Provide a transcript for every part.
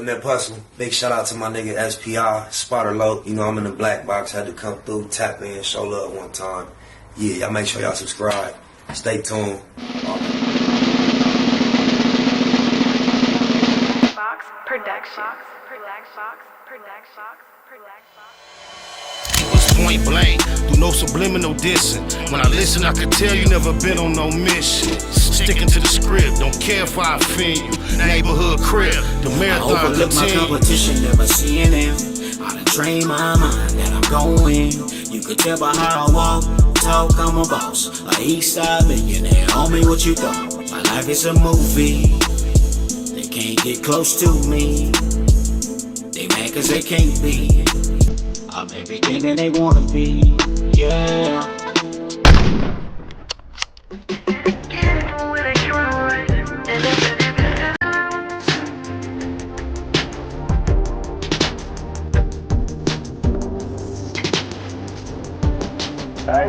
Pimp Hustle. Big shout out to my nigga SPI, Spotter Low. You know I'm in the black box, had to come through, tap in, show love one time. Yeah, y'all make sure y'all subscribe. Stay tuned. It was point blank, through no subliminal dissing. When I listen, I could tell you never been on no mission. Sticking to the script, don't care if I offend you. Neighborhood crib, the marathon I overlook my competition, never seeing them. I done trained my mind that I'm going. You could tell by how I walk, talk, I'm a boss. A east side millionaire, homie, what you thought? My life is a movie. They can't get close to me. They mad cause they can't be. I'm everything that they wanna be, yeah.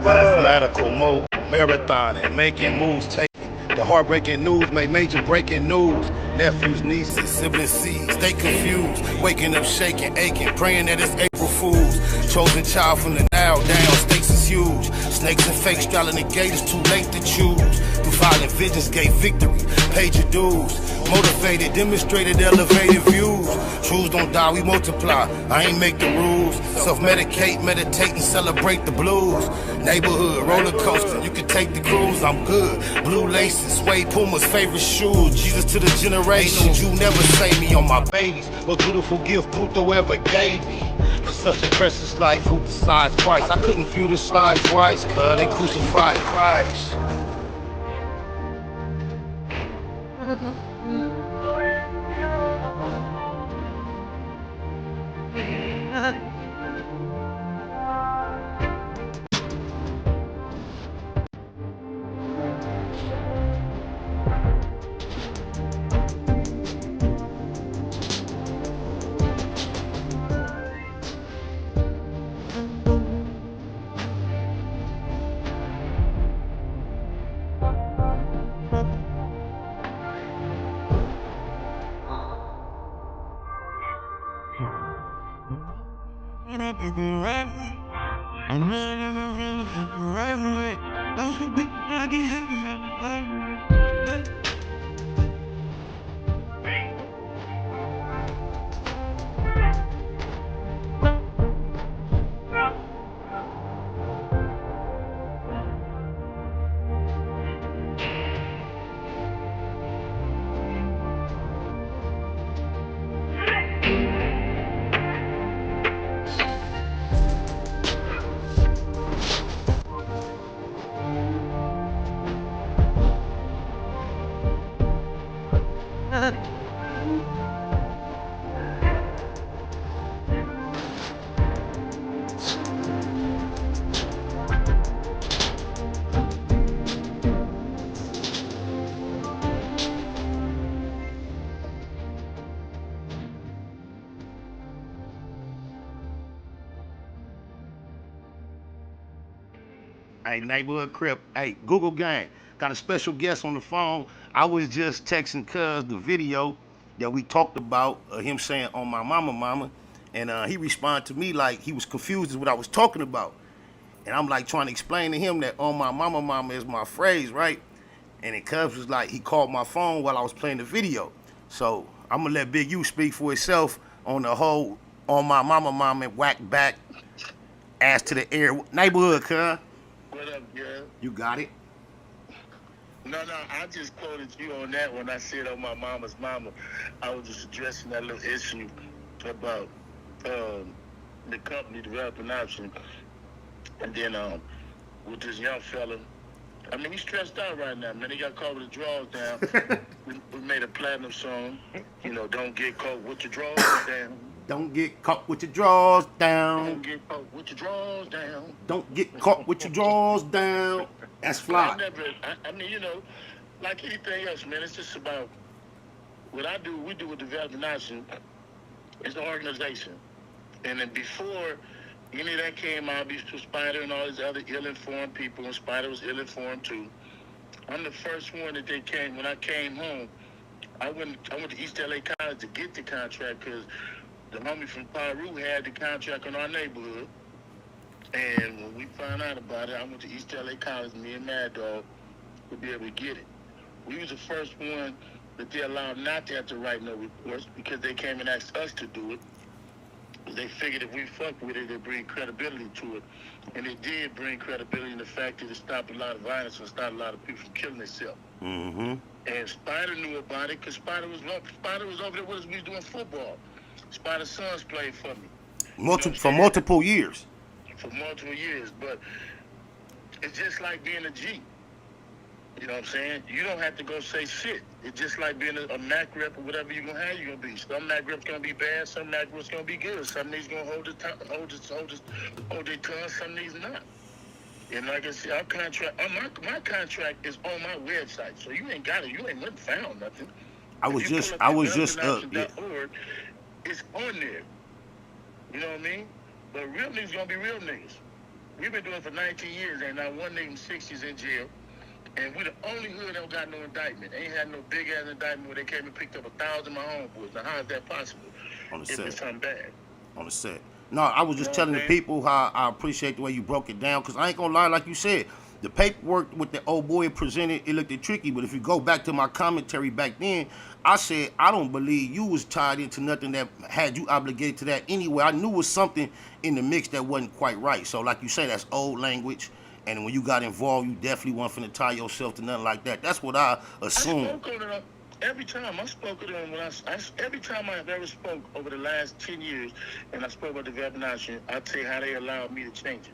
Mathematical mode, marathon and making moves, taking the heartbreaking news, make major breaking news. Nephews, nieces, siblings, seeds, stay confused. Waking up, shaking, aching, praying that it's April Fools. Chosen child from the now down, stakes is huge. Snakes and fakes straddling the gate, it's too late to choose. Through violent visions, gave victory, paid your dues. Motivated, demonstrated, elevated views. Truths don't die, we multiply. I ain't make the rules. Self-medicate, meditate, and celebrate the blues. Neighborhood, roller coaster, you can take the cruise, I'm good. Blue laces, suede Puma's favorite shoes. Jesus to the generation, you never say me on my babies. Most beautiful gift Pluto ever gave me. For such a precious life, who decides Christ? I couldn't view the slide twice, cause they crucified Christ. Hey, neighborhood crip. Hey, Google gang. Got a special guest on the phone. I was just texting cuz the video that we talked about, him saying on my mama, and he responded to me like he was confused as what I was talking about. And I'm like trying to explain to him that on my mama is my phrase, right? And then cuz was like, he called my phone while I was playing the video. So I'm gonna let Big U speak for itself on the whole on my mama whack back ass to the air neighborhood, cuz. What up, girl? You got it? No, I just quoted you on that when I said on my mama's mama. I was just addressing that little issue about the company developing option. And then with this young fella, I mean, he's stressed out right now, man. He got caught with the drawers down. we made a platinum song, you know, don't get caught with your drawers down. Don't get caught with your drawers down. Don't get caught with your drawers down. Don't get caught with your drawers down. That's fly. I mean, you know, like anything else, man, it's just about what we do with Developing Option. It's an organization. And then before any of that came out, before Spider and all these other ill-informed people, and Spider was ill-informed too, I'm the first one that they came, when I came home, I went to East LA College to get the contract because the homie from Peru had the contract in our neighborhood. And when we found out about it, I went to East LA College, me and Mad Dog, to be able to get it. We was the first one that they allowed not to have to write no reports because they came and asked us to do it. They figured if we fuck with it, it'd bring credibility to it. And it did bring credibility in the fact that it stopped a lot of violence and stopped a lot of people from killing themselves. Mm-hmm. And Spider knew about it because Spider was over there with us. We was doing football. Spider's sons played for me. For multiple years. For multiple years. But it's just like being a G. You know what I'm saying? You don't have to go say shit. It's just like being a Mac rep or whatever you're going to have, you're going to be. Some Mac reps going to be bad. Some Mac reps going to be good. Some niggas going to hold their tongue. Some niggas not. And like I said, our contract, my contract is on my website. So you ain't got it. You ain't found nothing. I was just yeah. It's on there. You know what I mean? But real niggas going to be real niggas. We've been doing it for 19 years. Ain't not one nigga in 60s in jail. And we the only hood that don't got no indictment. Ain't had no big ass indictment where they came and picked up 1,000 of my homeboys. Now how is that possible? On the set. If it's something bad. On the set. No, I was just telling the people how I appreciate the way you broke it down, because I ain't gonna lie, like you said, the paperwork with the old boy presented, it looked tricky. But if you go back to my commentary back then, I said I don't believe you was tied into nothing that had you obligated to that anyway. I knew it was something in the mix that wasn't quite right. So like you say, that's old language. And when you got involved, you definitely weren't finna tie yourself to nothing like that. That's what I assumed. I spoke on it every time. I spoke to them every time I've ever spoke over the last 10 years, and I spoke about the weaponization, I'd say how they allowed me to change it.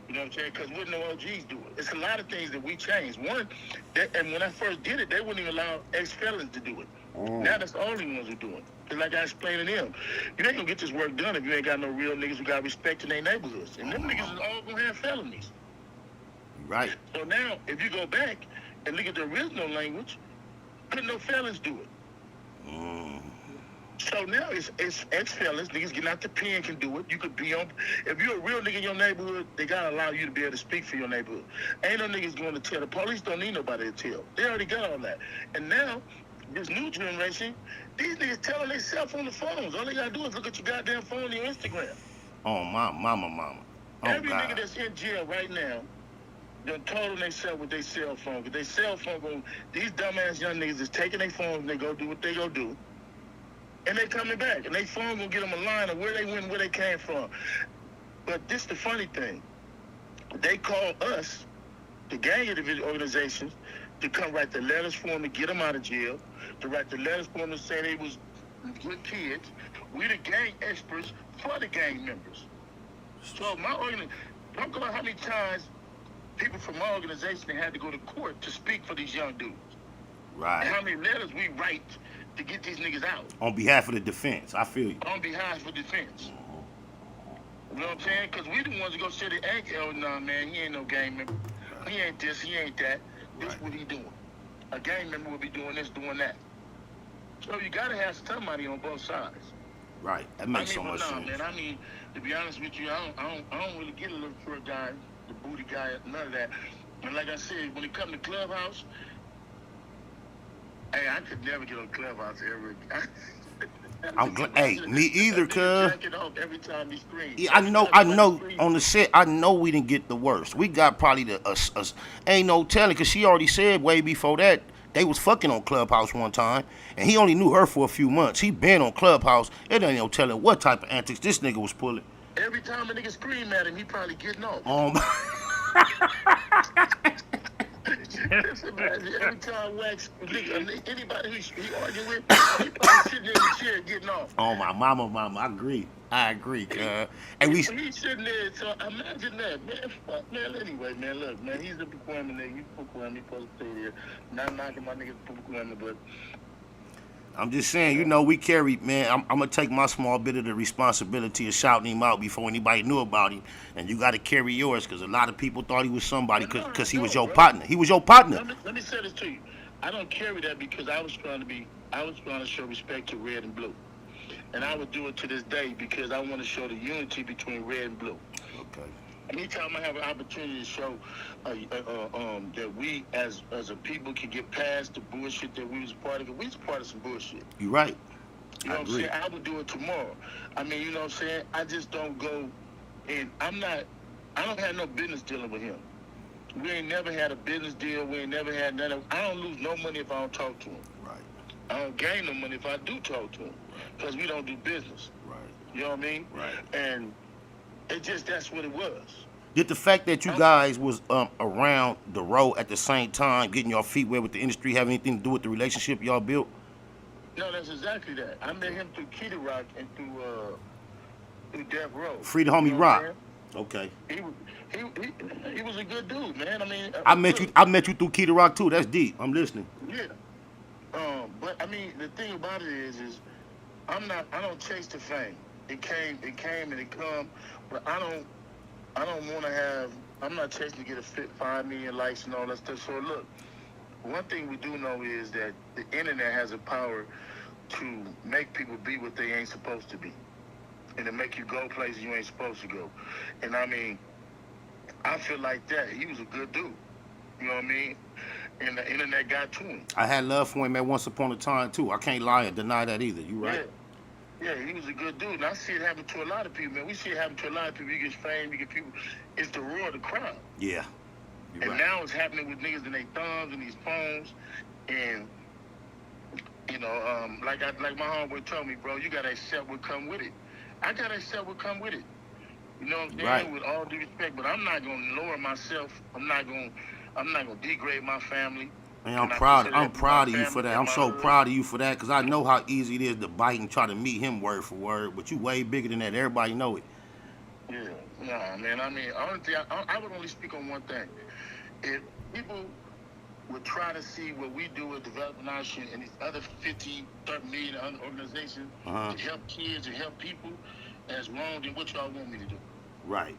You know what I'm saying? Because wouldn't no OGs do it. It's a lot of things that we changed. One, and when I first did it, they wouldn't even allow ex-felons to do it. Now that's the only ones who do it. Because like I explained to them, you ain't gonna get this work done if you ain't got no real niggas who got respect in their neighborhoods. And them niggas is all gonna have felonies. Right. So now, if you go back and look at the original language, couldn't no felons do it. So now it's ex-felons, niggas getting out the pen can do it. You could be on, if you're a real nigga in your neighborhood, they gotta allow you to be able to speak for your neighborhood. Ain't no niggas going to tell. The police don't need nobody to tell. They already got all that. And now, this new generation, these niggas telling themselves on the phones. All they gotta do is look at your goddamn phone on your Instagram. Oh, my mama. Oh, every God. nigga that's in jail right now, done told them they sell with their cell phone. Because their cell phone, these dumbass young niggas is taking their phones and they go do what they go do. And they coming back. And their phone gonna get them a line of where they went, where they came from. But this the funny thing. They call us, the gang organizations, to come write the letters for them to get them out of jail, to write the letters for them to say they was good kids. We the gang experts for the gang members. So my organization, don't go about how many times people from my organization had to go to court to speak for these young dudes. Right. And how many letters we write to get these niggas out. On behalf of the defense, I feel you. On behalf of the defense. You know what I'm saying? Because we the ones that go sit and act, oh, no, man, he ain't no gang member. He ain't this, he ain't that. This what he doing. A gang member will be doing this, doing that. So you got to have somebody on both sides. Right. That makes so much sense. Man, I mean, to be honest with you, I don't really get a little for a guy, the booty guy, none of that. And like I said, when it comes to Clubhouse, hey, I could never get on Clubhouse ever again. I'm glad. Hey, me either, cuz. Every time he screams. Yeah, I know. On the set, I know we didn't get the worst. We got probably the ain't no telling, cause she already said way before that they was fucking on Clubhouse one time, and he only knew her for a few months. He been on Clubhouse. It ain't no telling what type of antics this nigga was pulling. Every time a nigga scream at him, he probably getting off. Listen, man, every time Wacc, anybody he argue with, he probably sitting in the chair getting off. Oh, my mama, I agree, cuz. And he's sitting there, so imagine that, man. Fuck, man, anyway, man, look, man, he's a Pacoima nigga. He's Pacoima, he's supposed to stay there. Not knocking my niggas Pacoima, but I'm just saying, you know, we carried, man. I'm going to take my small bit of the responsibility of shouting him out before anybody knew about him. And you got to carry yours, because a lot of people thought he was somebody because he was your partner. He was your partner. Let me say this to you. I don't carry that because I was trying to show respect to red and blue. And I would do it to this day because I want to show the unity between red and blue. Okay. anytime I have an opportunity to show that we as a people can get past the bullshit that we was part of, we was part of some bullshit. You're right. You know what I'm saying? I would do it tomorrow. I mean, you know what I'm saying? I just don't go, and I don't have no business dealing with him. We ain't never had a business deal. We ain't never had none of, I don't lose no money if I don't talk to him. Right. I don't gain no money if I do talk to him, because we don't do business. Right. You know what I mean? Right. And it just, that's what it was. Did the fact that you guys was around the road at the same time, getting your feet wet with the industry, have anything to do with the relationship y'all built? No, that's exactly that. I met him through Kitty Rock and through Death Row. Free the homie Rock. Okay. He was a good dude, man. I mean, I met you through Kitty Rock too. That's deep. I'm listening. Yeah. But I mean, the thing about it is I don't chase the fame. It came and it come, but I don't want to have. I'm not chasing to get a 5 million likes and all that stuff. So look, one thing we do know is that the internet has a power to make people be what they ain't supposed to be, and to make you go places you ain't supposed to go. And I mean, I feel like that. He was a good dude. You know what I mean? And the internet got to him. I had love for him at once upon a time too. I can't lie and deny that either. You right? Yeah, he was a good dude. And I see it happen to a lot of people, man. We see it happen to a lot of people. You get fame, you get people. It's the roar of the crowd. Yeah. And now it's happening with niggas in their thumbs and these phones. And, you know, like my homeboy told me, bro, you got to accept what come with it. I got to accept what come with it. You know what I'm saying? Right. With all due respect. But I'm not going to lower myself. I'm not going to degrade my family. Man, I'm proud of you for that. I'm so proud of you for that, because I know how easy it is to bite and try to meet him word for word, but you way bigger than that. Everybody know it. Yeah, nah, man. I mean, honestly, I would only speak on one thing. If people would try to see what we do with Development Action and these other 50, 30 million other organizations to help kids and help people, that's wrong than what y'all want me to do. Right.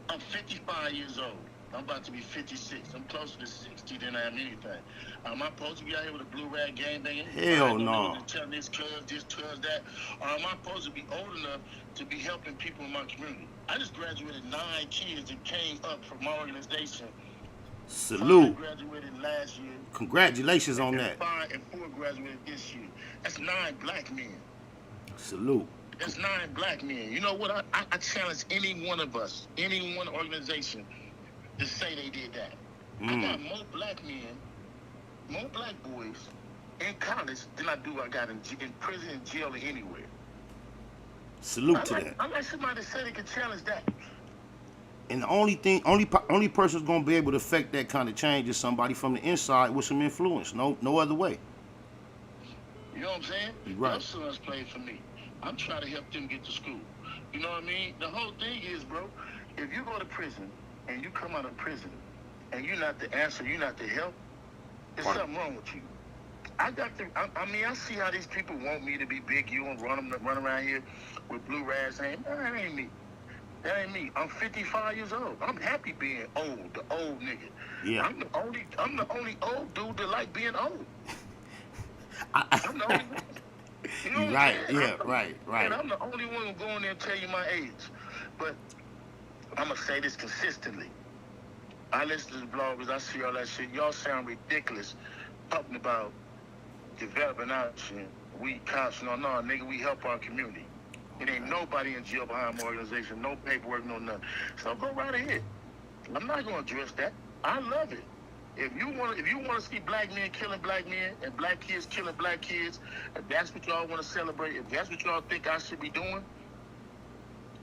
I'm 55 years old. I'm about to be 56. I'm closer to 60 than I am anything. Am I supposed to be out here with a blue rag gang banging? Hell no. Telling this cuz, that. Or am I supposed to be old enough to be helping people in my community? I just graduated 9 kids and came up from my organization. Salute. 5 graduated last year. Congratulations on that. 5 and 4 graduated this year. That's 9 black men. Salute. That's 9 black men. You know what? I challenge any one of us, any one organization, to say they did that. I got more black men, more black boys in college than I got in prison, in jail, or anywhere. Salute to that. I like somebody to say they can challenge that. And the only person who's gonna be able to affect that kind of change is somebody from the inside with some influence. No other way. You know what I'm saying? You're right. Your sons played for me. I'm trying to help them get to school. You know what I mean? The whole thing is, bro, if you go to prison and you come out of prison and you're not the answer, you're not the help, there's something wrong with you. I see how these people want me to be big, you and run around here with blue rags saying, that ain't me. That ain't me. I'm 55 years old. I'm happy being old, the old nigga. Yeah. I'm the only old dude that like being old. I'm the only one. You know right, yeah, right. And I'm the only one who go in there and tell you my age. But I'm going to say this consistently. I listen to the bloggers, I see all that shit. Y'all sound ridiculous talking about developing action. We cops, no, nigga, we help our community. It ain't nobody in jail behind my organization, no paperwork, no nothing. So go right ahead. I'm not going to address that. I love it. If you want to see black men killing black men and black kids killing black kids, if that's what y'all want to celebrate, if that's what y'all think I should be doing,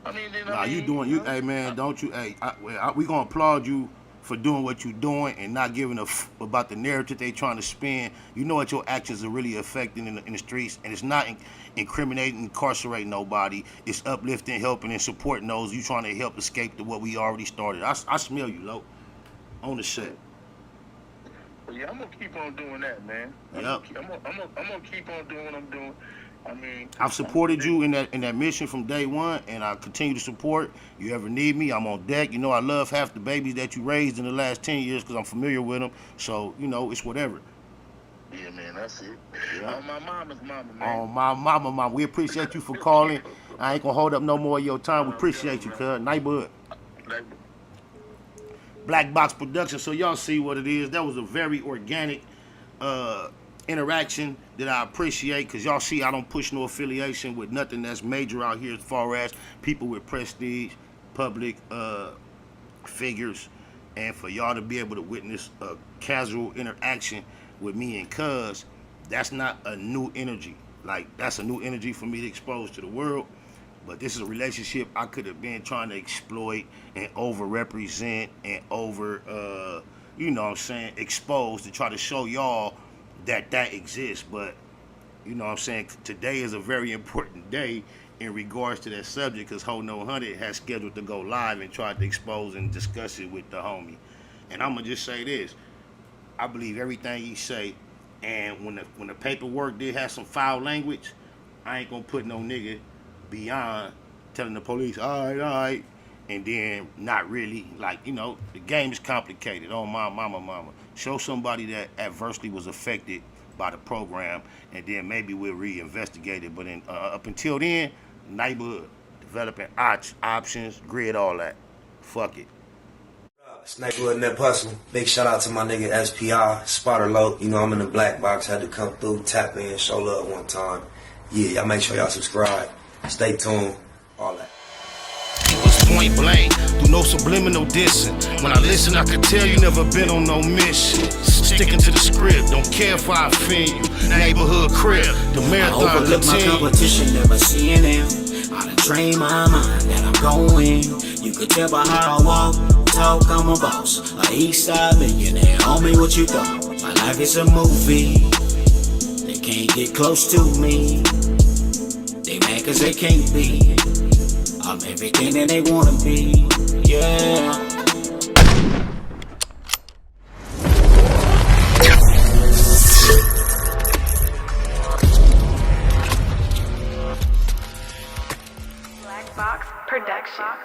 I mean, then you doing you, hey man, don't you? Hey, we gonna applaud you for doing what you're doing and not giving a about the narrative they trying to spin. You know what your actions are really affecting in the streets, and it's not incriminating, incarcerating nobody. It's uplifting, helping, and supporting those you trying to help escape to what we already started. I smell you, Lo, on the set. Yeah, I'm gonna keep on doing that, man. I'm gonna keep on doing what I'm doing. I mean, I've supported you in that mission from day one, and I continue to support. You ever need me, I'm on deck. You know, I love half the babies that you raised in the last 10 years because I'm familiar with them. So, you know, it's whatever. Yeah, man, that's it. Yeah. On my mama's mama, man. On my mama. We appreciate you for calling. I ain't gonna hold up no more of your time. We appreciate you, cuz. Neighborhood. Black Box Production. So y'all see what it is. That was a very organic interaction that I appreciate, because y'all see I don't push no affiliation with nothing that's major out here as far as people with prestige, public figures, and for y'all to be able to witness a casual interaction with me and Cuz, that's not a new energy. Like, that's a new energy for me to expose to the world. But this is a relationship I could have been trying to exploit and over-represent and over, you know what I'm saying, expose to try to show y'all that exists. But, you know what I'm saying, today is a very important day in regards to that subject, because Ho No 100 has scheduled to go live and try to expose and discuss it with the homie. And I'm going to just say this. I believe everything he say, and when the paperwork did have some foul language, I ain't going to put no nigga beyond telling the police, all right, and then not really. Like, you know, the game is complicated. Oh, my mama. Show somebody that adversely was affected by the program, and then maybe we'll reinvestigate it. But up until then, neighborhood, developing options, GRYD, all that. Fuck it. It's neighborhood net hustle. Big shout out to my nigga SPI, spotter low. You know, I'm in the black box, had to come through, tap in, show love one time. Yeah, y'all make sure y'all subscribe. Stay tuned, all that. It was point blank, through no subliminal dissing. When I listen, I could tell you never been on no mission. Sticking to the script, don't care if I offend you. Neighborhood crib, the marathon I overlook my competition, never seeing them. I done trained my mind that I'm going. You could tell by how I walk, talk, I'm a boss. A east side millionaire, homie, what you thought? My life is a movie. They can't get close to me. They mad cause they can't be. I'm everything that they wanna be, yeah. Black Box Productions.